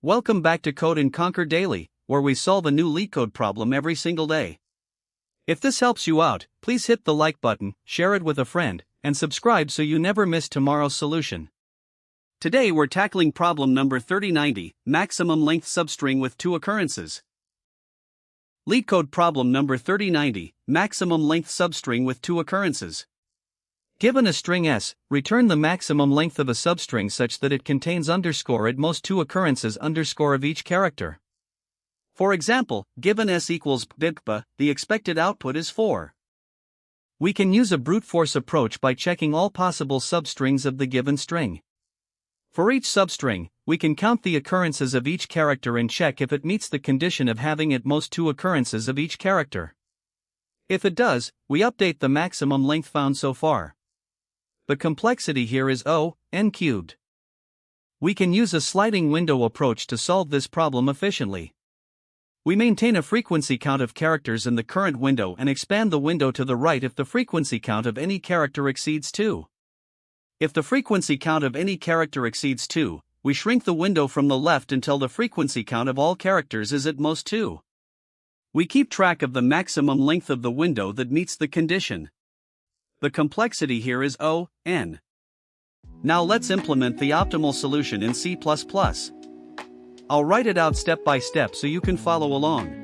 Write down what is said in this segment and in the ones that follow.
Welcome back to Code and Conquer Daily, where we solve a new LeetCode problem every single day. If this helps you out, please hit the like button, share it with a friend, and subscribe so you never miss tomorrow's solution. Today we're tackling problem number 3090, maximum length substring with two occurrences. LeetCode problem number 3090, maximum length substring with two occurrences. Given a string s, return the maximum length of a substring such that it contains underscore at most two occurrences underscore of each character. For example, given s equals bibpa, the expected output is 4. We can use a brute force approach by checking all possible substrings of the given string. For each substring, we can count the occurrences of each character and check if it meets the condition of having at most two occurrences of each character. If it does, we update the maximum length found so far. The complexity here is n cubed. We can use a sliding window approach to solve this problem efficiently. We maintain a frequency count of characters in the current window and expand the window to the right if the frequency count of any character exceeds 2. If the frequency count of any character exceeds 2, we shrink the window from the left until the frequency count of all characters is at most 2. We keep track of the maximum length of the window that meets the condition. The complexity here is n. Now let's implement the optimal solution in C++. I'll write it out step by step so you can follow along.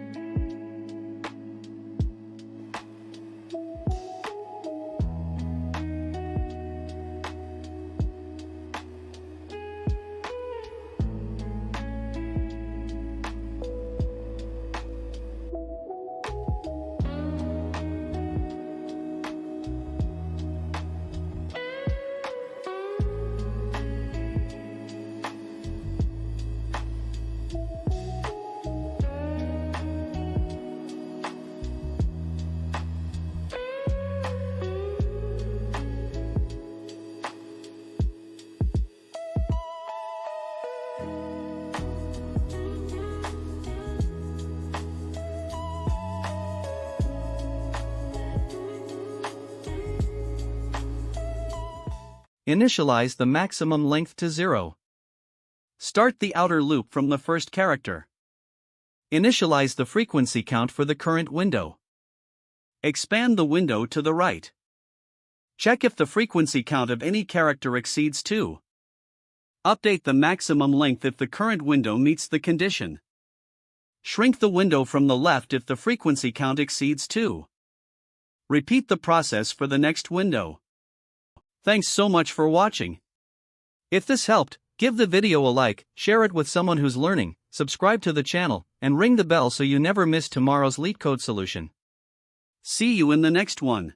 Initialize the maximum length to 0. Start the outer loop from the first character. Initialize the frequency count for the current window. Expand the window to the right. Check if the frequency count of any character exceeds 2. Update the maximum length if the current window meets the condition. Shrink the window from the left if the frequency count exceeds 2. Repeat the process for the next window. Thanks so much for watching. If this helped, give the video a like, share it with someone who's learning, subscribe to the channel, and ring the bell so you never miss tomorrow's LeetCode solution. See you in the next one.